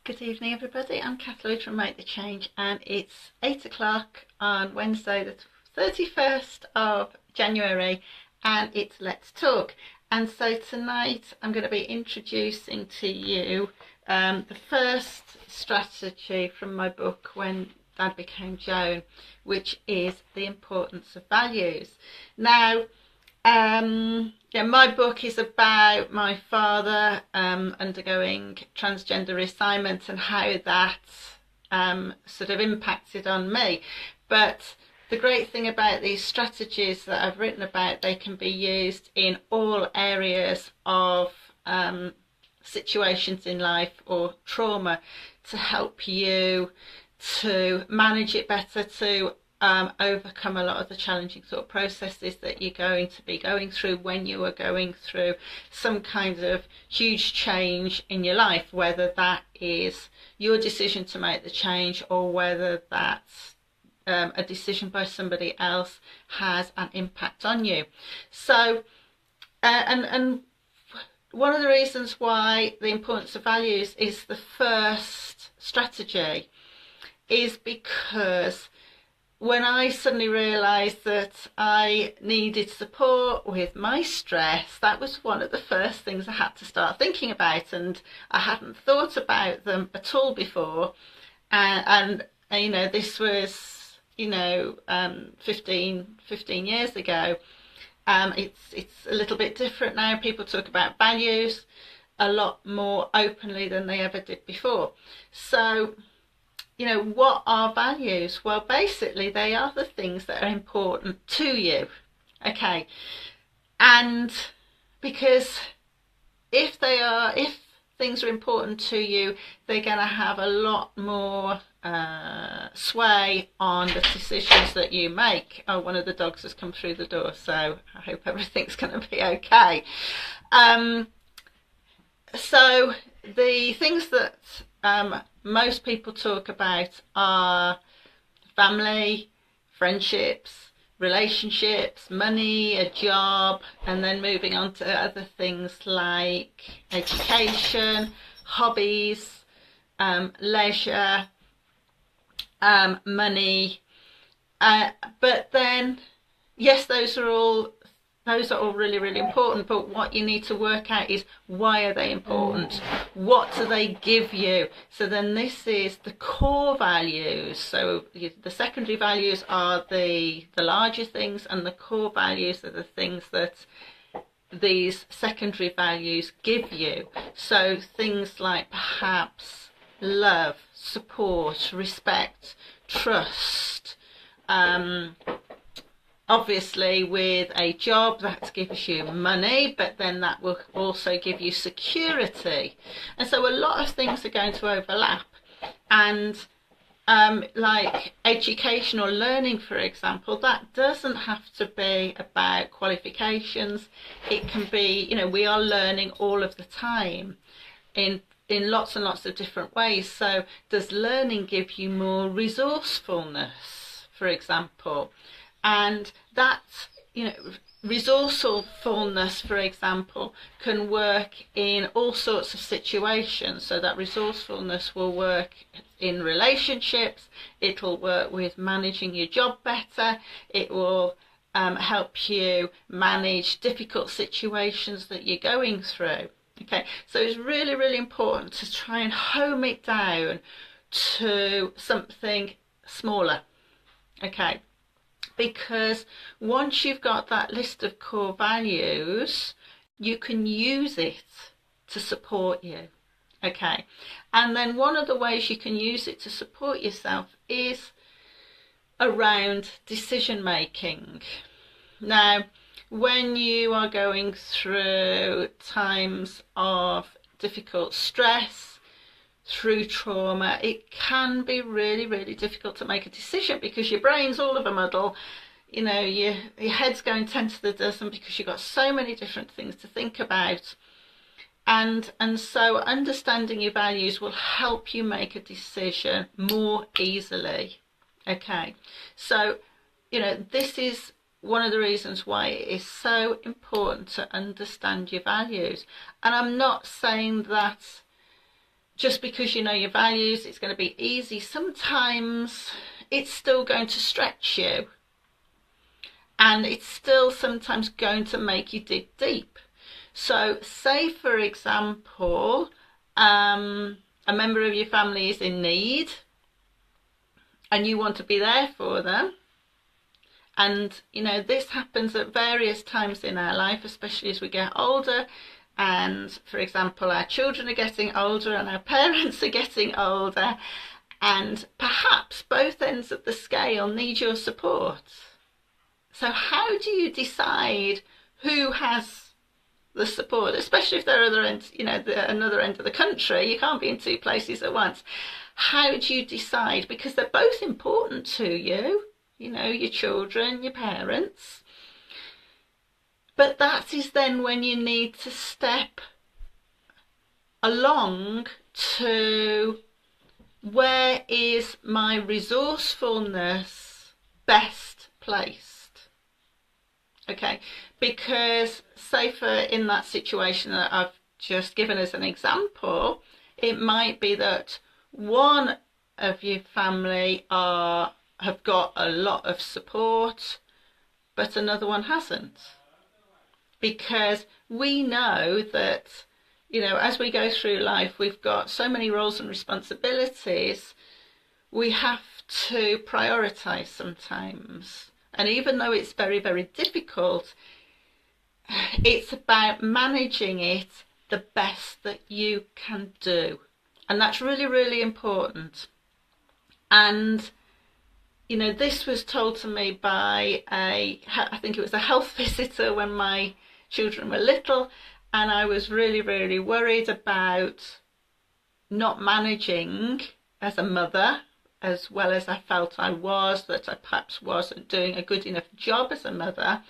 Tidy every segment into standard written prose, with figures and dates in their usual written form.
Good evening, everybody. I'm Kath Lloyd from Make the Change, and it's 8 o'clock on Wednesday, the 31st of January, and it's Let's Talk. And so tonight I'm going to be introducing to you the first strategy from my book, When Dad Became Joan, which is the importance of values. Now, my book is about my father undergoing transgender reassignment and how that sort of impacted on me. But the great thing about these strategies that I've written about, they can be used in all areas of situations in life or trauma to help you to manage it better, to overcome a lot of the challenging sort of processes that you're going to be going through when you are going through some kind of huge change in your life, whether that is your decision to make the change or whether that's a decision by somebody else has an impact on you. So and one of the reasons why the importance of values is the first strategy is because when I suddenly realised that I needed support with my stress, that was one of the first things I had to start thinking about, and I hadn't thought about them at all before. And you know, this was 15 years ago. It's a little bit different now. People talk about values a lot more openly than they ever did before. So, what are values? Well, basically, they are the things that are important to you. Okay. And because if things are important to you, they're going to have a lot more sway on the decisions that you make. Oh, one of the dogs has come through the door, so I hope everything's going to be okay. So the things that most people talk about are family, friendships, relationships, money, a job, and then moving on to other things like education, hobbies, leisure, money. But then, yes, those are all really, really important, but what you need to work out is, why are they important? What do they give you? So then this is the core values. So the secondary values are the larger things, and the core values are the things that these secondary values give you. So things like perhaps love, support, respect, trust, obviously with a job that gives you money, but then that will also give you security. And so a lot of things are going to overlap. And like education or learning, for example, that doesn't have to be about qualifications. It can be, we are learning all of the time in lots and lots of different ways. So does learning give you more resourcefulness, for example? And that, resourcefulness, for example, can work in all sorts of situations. So that resourcefulness will work in relationships, it'll work with managing your job better, it will help you manage difficult situations that you're going through. Okay, so it's really, really important to try and home it down to something smaller. Okay. Because once you've got that list of core values, you can use it to support you. Okay. And then one of the ways you can use it to support yourself is around decision making. Now, when you are going through times of difficult stress, through trauma, it can be really, really difficult to make a decision because your brain's all of a muddle. Your head's going 10 to the dozen because you've got so many different things to think about. And so understanding your values will help you make a decision more easily. Okay, so this is one of the reasons why it is so important to understand your values. And I'm not saying that just because you know your values, it's going to be easy. Sometimes it's still going to stretch you, and it's still sometimes going to make you dig deep. So say, for example, a member of your family is in need and you want to be there for them. And, you know, this happens at various times in our life, especially as we get older. And, for example, our children are getting older and our parents are getting older. And perhaps both ends of the scale need your support. So how do you decide who has the support, especially if they're other end, you know, another end of the country? You can't be in two places at once. How do you decide? Because they're both important to you, you know, your children, your parents. But that is then when you need to step along to where is my resourcefulness best placed. Okay, because say for in that situation that I've just given as an example, it might be that one of your family have got a lot of support, but another one hasn't. Because we know that, you know, as we go through life, we've got so many roles and responsibilities, we have to prioritise sometimes. And even though it's very, very difficult, it's about managing it the best that you can do. And that's really, really important. And, you know, this was told to me by I think it was a health visitor when my children were little, and I was really, really worried about not managing as a mother as well as I felt I was, that I perhaps wasn't doing a good enough job as a mother.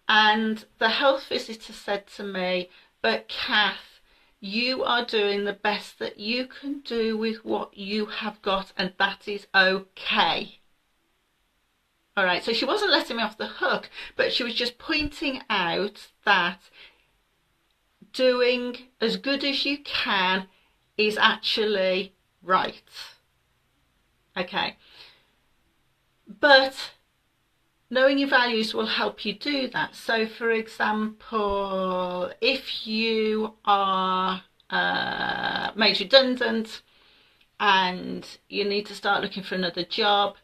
And the health visitor said to me, but Kath, you are doing the best that you can do with what you have got, and that is okay. All right, so she wasn't letting me off the hook, but she was just pointing out that doing as good as you can is actually right. Okay, but knowing your values will help you do that. So, for example, if you are made redundant and you need to start looking for another job,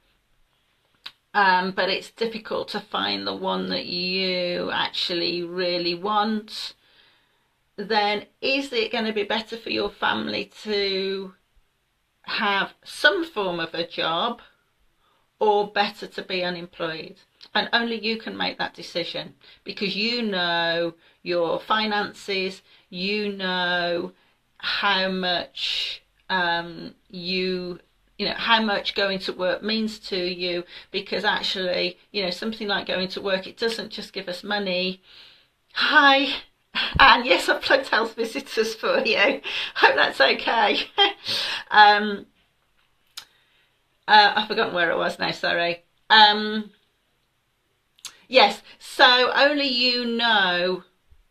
but it's difficult to find the one that you actually really want, then is it going to be better for your family to have some form of a job, or better to be unemployed? And only you can make that decision, because you know your finances, you know how much you know how much going to work means to you, because actually, you know, something like going to work, it doesn't just give us money. Hi, and yes, I've plugged health visitors for you. Hope that's okay. I've forgotten where it was now, sorry. Yes, so only you know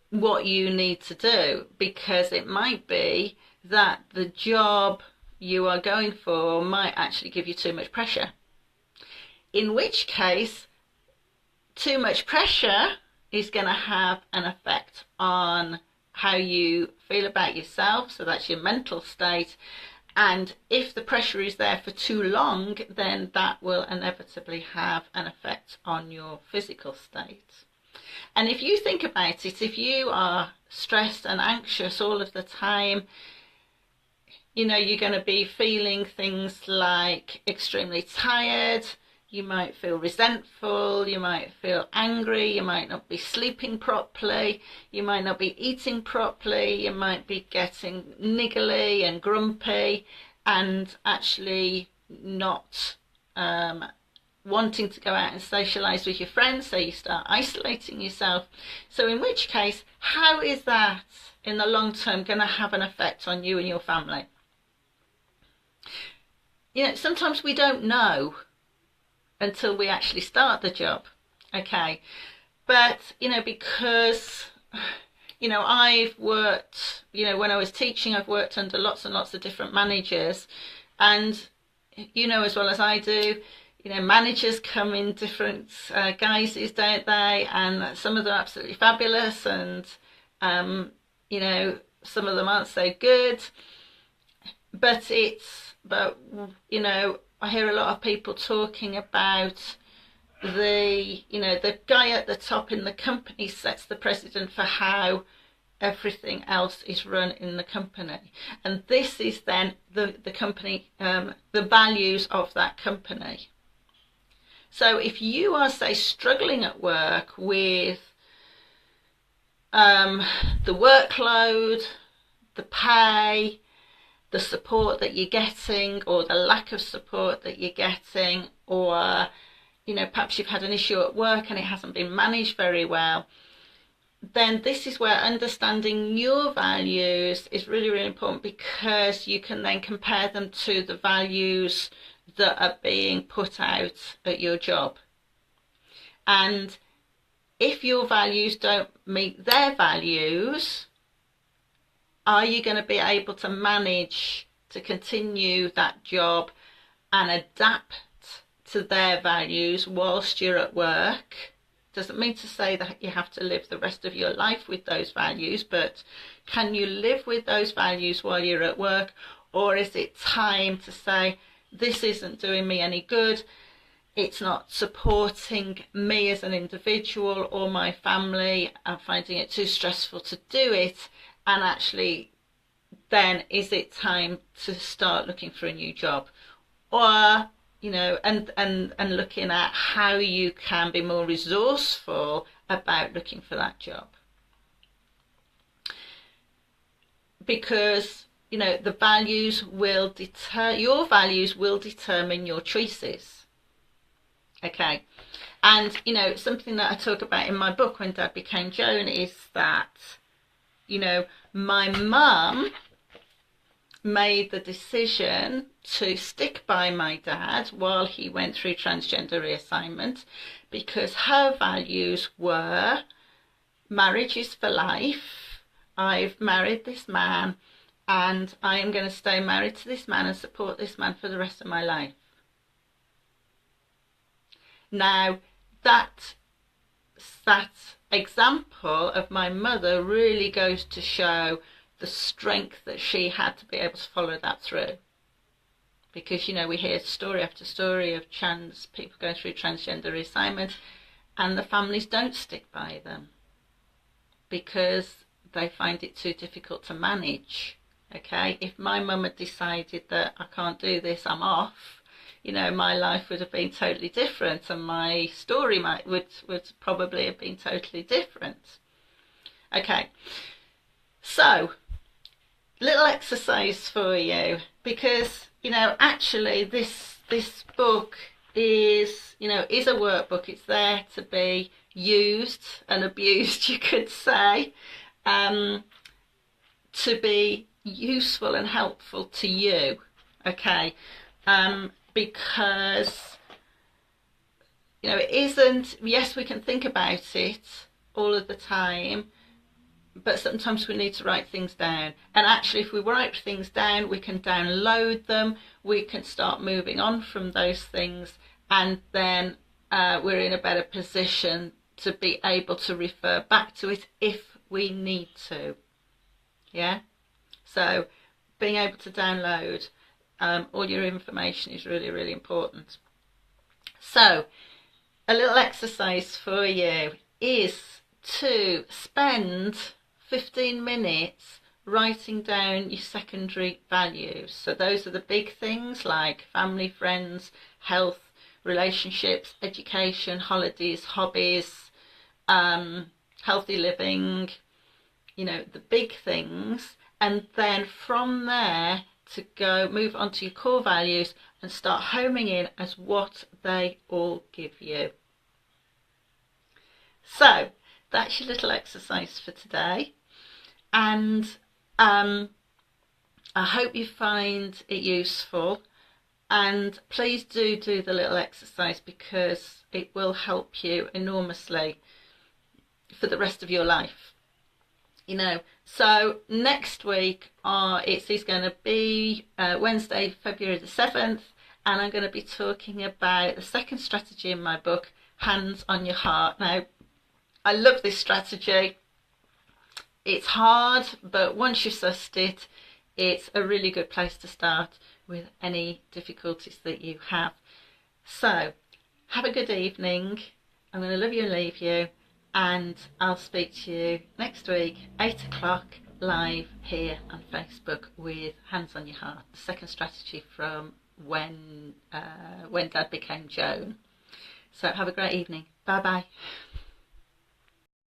what you need to do, because it might be that the job you are going for might actually give you too much pressure. In which case, too much pressure is going to have an effect on how you feel about yourself, so that's your mental state. And if the pressure is there for too long, then that will inevitably have an effect on your physical state. And if you think about it, if you are stressed and anxious all of the time, you know, you're going to be feeling things like extremely tired, you might feel resentful, you might feel angry, you might not be sleeping properly, you might not be eating properly, you might be getting niggly and grumpy and actually not wanting to go out and socialise with your friends, so you start isolating yourself. So in which case, how is that in the long term going to have an effect on you and your family? You know, sometimes we don't know until we actually start the job, okay? But, you know, because I've worked, when I was teaching, I've worked under lots and lots of different managers, and as well as I do, managers come in different guises, don't they? And some of them are absolutely fabulous, and some of them aren't so good. But I hear a lot of people talking about the guy at the top in the company sets the precedent for how everything else is run in the company, and this is then the company, the values of that company. So if you are, say, struggling at work with the workload, the pay, the support that you're getting, or the lack of support that you're getting, or perhaps you've had an issue at work and it hasn't been managed very well, then this is where understanding your values is really, really important, because you can then compare them to the values that are being put out at your job. And if your values don't meet their values, are you going to be able to manage to continue that job and adapt to their values whilst you're at work? Doesn't mean to say that you have to live the rest of your life with those values, but can you live with those values while you're at work? Or is it time to say, this isn't doing me any good, it's not supporting me as an individual or my family, I'm finding it too stressful to do it, and actually then is it time to start looking for a new job? Or and looking at how you can be more resourceful about looking for that job. Because the values will your values will determine your choices. Okay. And something that I talk about in my book, When Dad Became Joan, is that my mum made the decision to stick by my dad while he went through transgender reassignment, because her values were, marriage is for life, I've married this man, and I am going to stay married to this man and support this man for the rest of my life. Now, that example of my mother really goes to show the strength that she had to be able to follow that through. Because, we hear story after story of trans people going through transgender reassignment, and the families don't stick by them because they find it too difficult to manage. Okay, if my mum had decided that I can't do this, I'm off, my life would have been totally different, and my story would probably have been totally different. Okay, so little exercise for you, because actually this book is is a workbook. It's there to be used and abused, you could say, to be useful and helpful to you. Okay, because it isn't, yes, we can think about it all of the time, but sometimes we need to write things down. And actually, if we write things down, we can download them, we can start moving on from those things, and then we're in a better position to be able to refer back to it if we need to. Yeah? So being able to download all your information is really, really important. So a little exercise for you is to spend 15 minutes writing down your secondary values. So those are the big things like family, friends, health, relationships, education, holidays, hobbies, healthy living, the big things. And then from there to move on to your core values and start homing in as what they all give you. So that's your little exercise for today, and I hope you find it useful, and please do the little exercise, because it will help you enormously for the rest of your life. you know. So next week is going to be Wednesday, February the 7th, and I'm going to be talking about the second strategy in my book, Hands on Your Heart. Now, I love this strategy. It's hard, but once you've sussed it, it's a really good place to start with any difficulties that you have. So, have a good evening. I'm going to love you and leave you, and I'll speak to you next week, 8 o'clock, live here on Facebook with Hands on Your Heart, the second strategy from when Dad became Joan. So have a great evening. Bye bye.